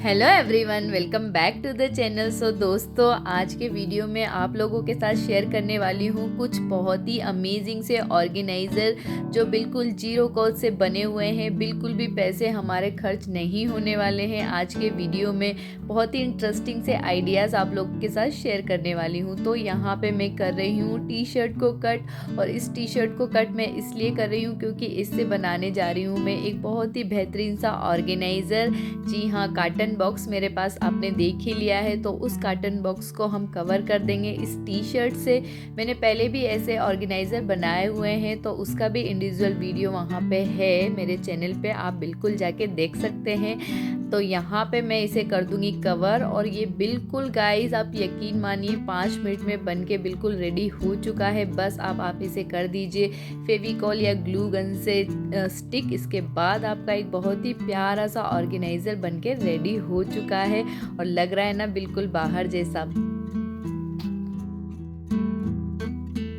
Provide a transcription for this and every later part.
Hello everyone, welcome back to the channel. So दोस्तों, आज के वीडियो में आप लोगों के साथ शेयर करने वाली हूँ कुछ बहुत ही अमेजिंग से ऑर्गेनाइज़र जो बिल्कुल जीरो कॉस्ट से बने हुए हैं। बिल्कुल भी पैसे हमारे खर्च नहीं होने वाले हैं। आज के वीडियो में बहुत ही इंटरेस्टिंग से आइडियाज़ आप लोगों के साथ शेयर करने वाली हूँ। तो यहाँ पे मैं कर रही हूँ टी शर्ट को कट, और इस टी शर्ट को कट मैं इसलिए कर रही हूँ क्योंकि इससे बनाने जा रही हूँ मैं एक बहुत ही बेहतरीन सा ऑर्गेनाइज़र। जी हाँ, कार्टन बॉक्स मेरे पास आपने देख ही लिया है, तो उस कार्टन बॉक्स को हम कवर कर देंगे इस टी शर्ट से। मैंने पहले भी ऐसे ऑर्गेनाइज़र बनाए हुए हैं, तो उसका भी इंडिविजुअल वीडियो वहाँ पे है मेरे चैनल पे, आप बिल्कुल जाके देख सकते हैं। तो यहाँ पे मैं इसे कर दूंगी कवर, और ये बिल्कुल गाइस आप यकीन मानिए 5 मिनट में बन के बिल्कुल रेडी हो चुका है। बस आप इसे कर दीजिए फेविकॉल या ग्लू गन से स्टिक। इसके बाद आपका एक बहुत ही प्यारा सा ऑर्गेनाइज़र बनके रेडी हो चुका है, और लग रहा है ना बिल्कुल बाहर जैसा।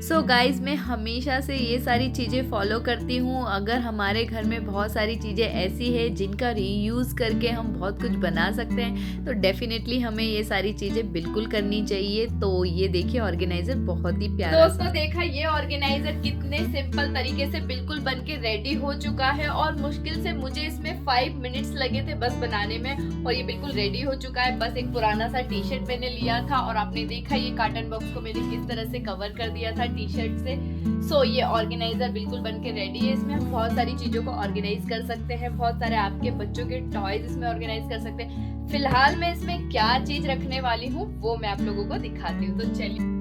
सो गाइज, मैं हमेशा से ये सारी चीज़ें फॉलो करती हूँ। अगर हमारे घर में बहुत सारी चीज़ें ऐसी है जिनका रीयूज़ करके हम बहुत कुछ बना सकते हैं, तो डेफिनेटली हमें ये सारी चीज़ें बिल्कुल करनी चाहिए। तो ये देखिए ऑर्गेनाइज़र बहुत ही प्यारा। दोस्तों देखा, ये ऑर्गेनाइज़र कितने सिंपल तरीके से बिल्कुल बन के रेडी हो चुका है, और मुश्किल से मुझे इसमें 5 मिनट्स लगे थे बस बनाने में, और ये बिल्कुल रेडी हो चुका है। बस एक पुराना सा टी शर्ट मैंने लिया था, और आपने देखा ये कार्टन बॉक्स को मैंने किस तरह से कवर कर दिया था टी शर्ट से। सो ये ऑर्गेनाइजर बिल्कुल बन के रेडी है। इसमें हम बहुत सारी चीजों को ऑर्गेनाइज कर सकते हैं, बहुत सारे आपके बच्चों के टॉयज इसमें ऑर्गेनाइज कर सकते हैं। फिलहाल मैं इसमें क्या चीज रखने वाली हूँ वो मैं आप लोगों को दिखाती हूँ, तो चलिए।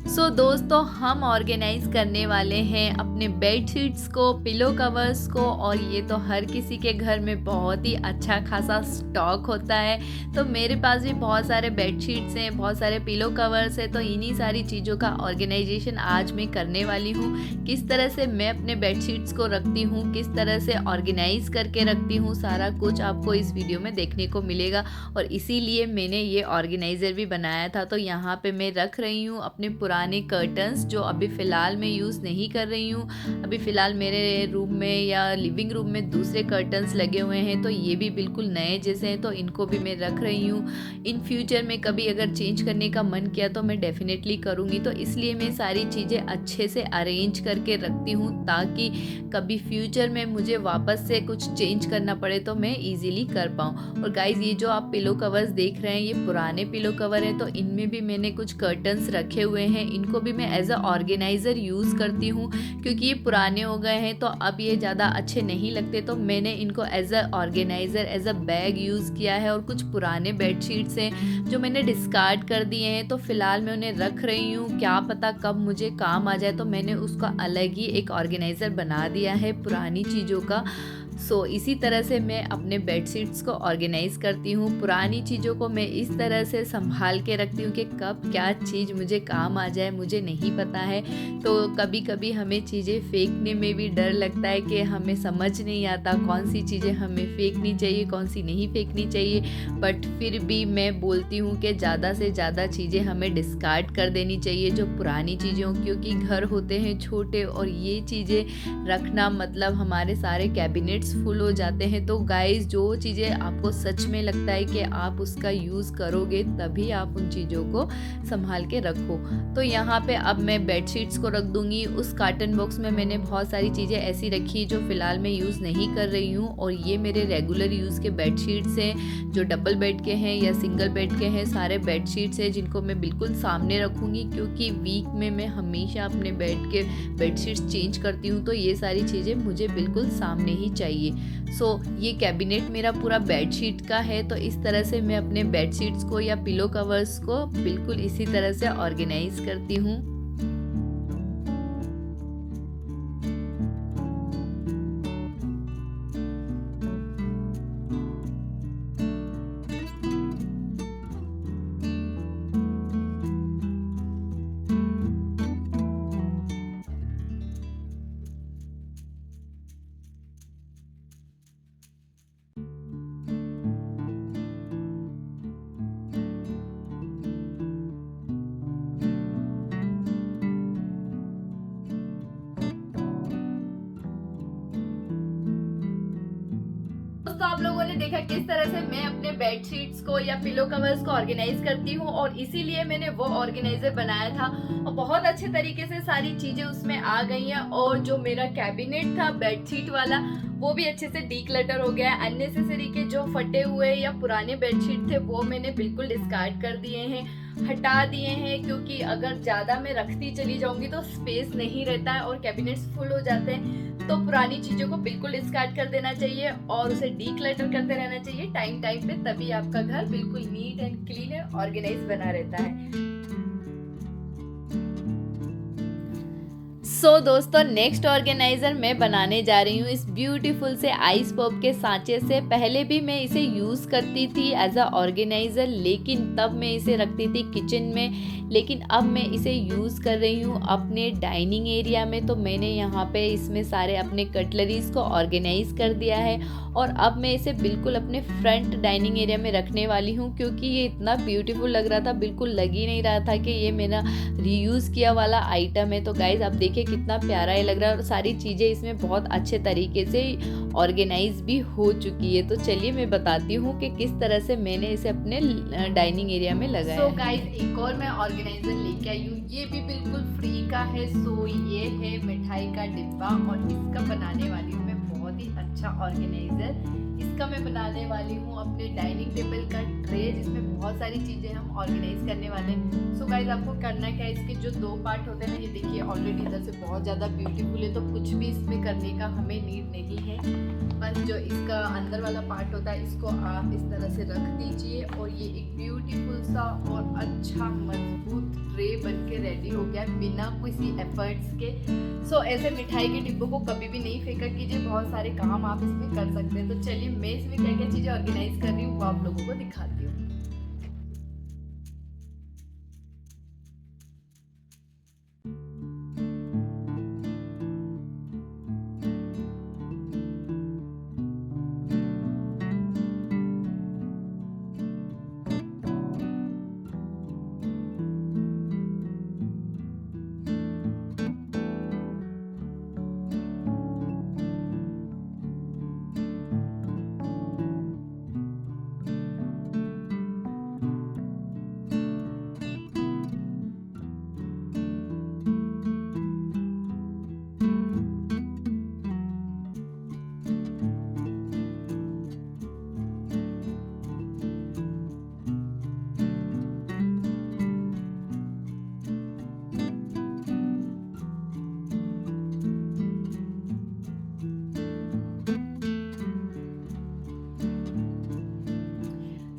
सो दोस्तों, हम ऑर्गेनाइज करने वाले हैं अपने बेडशीट्स को, पिलो कवर्स को, और ये तो हर किसी के घर में बहुत ही अच्छा खासा स्टॉक होता है। तो मेरे पास भी बहुत सारे बेडशीट्स हैं, बहुत सारे पिलो कवर्स हैं, तो इन्हीं सारी चीज़ों का ऑर्गेनाइजेशन आज मैं करने वाली हूँ। किस तरह से मैं अपने बेडशीट्स को रखती हूँ, किस तरह से ऑर्गेनाइज करके रखती हूँ, सारा कुछ आपको इस वीडियो में देखने को मिलेगा। और इसीलिए मैंने ये ऑर्गेनाइज़र भी बनाया था। तो यहाँ पे मैं रख रही हूँ अपने पुराने कर्टन्स जो अभी फ़िलहाल मैं यूज़ नहीं कर रही हूँ। अभी फ़िलहाल मेरे रूम में या लिविंग रूम में दूसरे कर्टन्स लगे हुए हैं, तो ये भी बिल्कुल नए जैसे हैं, तो इनको भी मैं रख रही हूँ। इन फ्यूचर में कभी अगर चेंज करने का मन किया तो मैं डेफिनेटली करूँगी। तो इसलिए मैं सारी चीज़ें अच्छे से अरेंज करके रखती हूँ, ताकि कभी फ्यूचर में मुझे वापस से कुछ चेंज करना पड़े तो मैं ईजिली कर पाऊँ। और गाइज़, ये जो आप पिलो कवर्स देख रहे हैं, ये पुराने पिलो कवर हैं, तो इनमें भी मैंने कुछ कर्टन्स रखे हुए हैं। इनको भी मैं एज अ ऑर्गेनाइज़र यूज़ करती हूँ, क्योंकि ये पुराने हो गए हैं तो अब ये ज़्यादा अच्छे नहीं लगते, तो मैंने इनको as a organiser, as a bag use किया है। और कुछ पुराने बेडशीट्स हैं जो मैंने डिस्कार्ड कर दिए हैं, तो फ़िलहाल मैं उन्हें रख रही हूँ। क्या पता कब मुझे काम आ जाए, तो मैंने उसका अलग ही एक ऑर्गेनाइज़र बना दिया है पुरानी चीज़ों का। सो इसी तरह से मैं अपने बेडशीट्स को ऑर्गेनाइज करती हूँ। पुरानी चीज़ों को मैं इस तरह से संभाल के रखती हूँ कि कब क्या चीज़ मुझे काम आ जाए मुझे नहीं पता है। तो कभी कभी हमें चीज़ें फेंकने में भी डर लगता है कि हमें समझ नहीं आता कौन सी चीज़ें हमें फेंकनी चाहिए, कौन सी नहीं फेंकनी चाहिए। बट फिर भी मैं बोलती हूँ कि ज़्यादा से ज़्यादा चीज़ें हमें डिस्कार्ड कर देनी चाहिए, जो पुरानी चीज़ें हों, क्योंकि घर होते हैं छोटे, और ये चीज़ें रखना मतलब हमारे सारे कैबिनेट्स फुल हो जाते हैं। तो गाइस, जो चीज़ें आपको सच में लगता है कि आप उसका यूज़ करोगे, तभी आप उन चीज़ों को संभाल के रखो। तो यहाँ पे अब मैं बेडशीट्स को रख दूँगी। उस कार्टन बॉक्स में मैंने बहुत सारी चीज़ें ऐसी रखी जो फ़िलहाल मैं यूज़ नहीं कर रही हूँ, और ये मेरे रेगुलर यूज़ के बेडशीट्स हैं, जो डबल बेड के हैं या सिंगल बेड के हैं। सारे बेडशीट्स हैं जिनको मैं बिल्कुल सामने रखूँगी, क्योंकि वीक में मैं हमेशा अपने बेड के बेडशीट्स चेंज करती हूँ, तो ये सारी चीज़ें मुझे बिल्कुल सामने ही चाहिए। सो ये कैबिनेट मेरा पूरा बेडशीट का है, तो इस तरह से मैं अपने बेडशीट्स को या पिलो कवर्स को बिल्कुल इसी तरह से ऑर्गेनाइज करती हूँ। देखा किस तरह से मैं अपने बेडशीट्स को या पिलो कवर्स को ऑर्गेनाइज करती हूँ, और इसीलिए मैंने वो ऑर्गेनाइजर बनाया था और बहुत अच्छे तरीके से सारी चीजें उसमें आ गई हैं। और जो मेरा कैबिनेट था बेडशीट वाला, वो भी अच्छे से डीक्लटर हो गया है। अननेसेसरी के जो फटे हुए या पुराने बेडशीट थे वो मैंने बिल्कुल डिस्कार्ड कर दिए हैं, हटा दिए हैं, क्योंकि अगर ज़्यादा मैं रखती चली जाऊंगी तो स्पेस नहीं रहता है और कैबिनेट्स फुल हो जाते हैं। तो पुरानी चीज़ों को बिल्कुल डिस्कार्ड कर देना चाहिए और उसे डीक्लटर करते रहना चाहिए टाइम टाइम पे, तभी आपका घर बिल्कुल neat and clean and organise बना रहता है। दोस्तों, नेक्स्ट ऑर्गेनाइजर मैं बनाने जा रही हूँ इस ब्यूटीफुल से आइस पॉप के सांचे से। पहले भी मैं इसे यूज़ करती थी एज अ ऑर्गेनाइजर, लेकिन तब मैं इसे रखती थी किचन में, लेकिन अब मैं इसे यूज़ कर रही हूँ अपने डाइनिंग एरिया में। तो मैंने यहाँ पे इसमें सारे अपने कटलरीज को ऑर्गेनाइज कर दिया है और अब मैं इसे बिल्कुल अपने फ्रंट डाइनिंग एरिया में रखने वाली हूँ, क्योंकि ये इतना ब्यूटीफुल लग रहा था, बिल्कुल लग ही नहीं रहा था कि ये मेरा रीयूज़ किया वाला आइटम है। तो गाइज आप देखिए कितना प्यारा ये लग रहा है और सारी चीज़ें इसमें बहुत अच्छे तरीके से ऑर्गेनाइज भी हो चुकी है। तो चलिए मैं बताती हूँ कि किस तरह से मैंने इसे अपने डाइनिंग एरिया में लगाया। सो गाइज, एक और मैं ऑर्गेनाइजर लेके आई हूँ, ये भी बिल्कुल फ्री का है। सो ये है मिठाई का डिब्बा और इसका बनाने वाली हूँ मैं बहुत ही अच्छा ऑर्गेनाइजर। इसका मैं बनाने वाली हूँ अपने डाइनिंग टेबल का ट्रे, जिसमें बहुत सारी चीज़ें हम ऑर्गेनाइज करने वाले हैं। सो गाइज, आपको करना क्या है, इसके जो दो पार्ट होते हैं ना, ये देखिए ऑलरेडी इधर से बहुत ज़्यादा ब्यूटीफुल है, तो कुछ भी इसमें करने का हमें नीड नहीं है। बस जो इसका अंदर वाला पार्ट होता है इसको आप इस तरह से रख दीजिए और ये एक ब्यूटीफुल सा और अच्छा मजबूत ट्रे बन के रेडी हो गया बिना किसी एफर्ट्स के। सो ऐसे मिठाई के डिब्बों को कभी भी नहीं फेंका कीजिए, बहुत सारे काम आप इसमें कर सकते हैं। तो चलिए मैं इसमें क्या क्या चीज़ें ऑर्गेनाइज कर रही हूँ वो आप लोगों को दिखाती हूँ।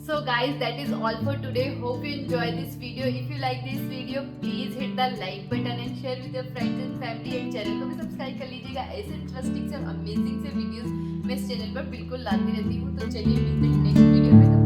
So guys, that is all for today. Hope you enjoy this video. If you like this video, please hit the like button and share with your friends and family, and channel को भी subscribe कर लीजिएगा। ऐसे interesting से amazing से videos मैं इस channel पर बिल्कुल लाती रहती हूँ। तो चलिए मिलते हैं नेक्स्ट वीडियो में।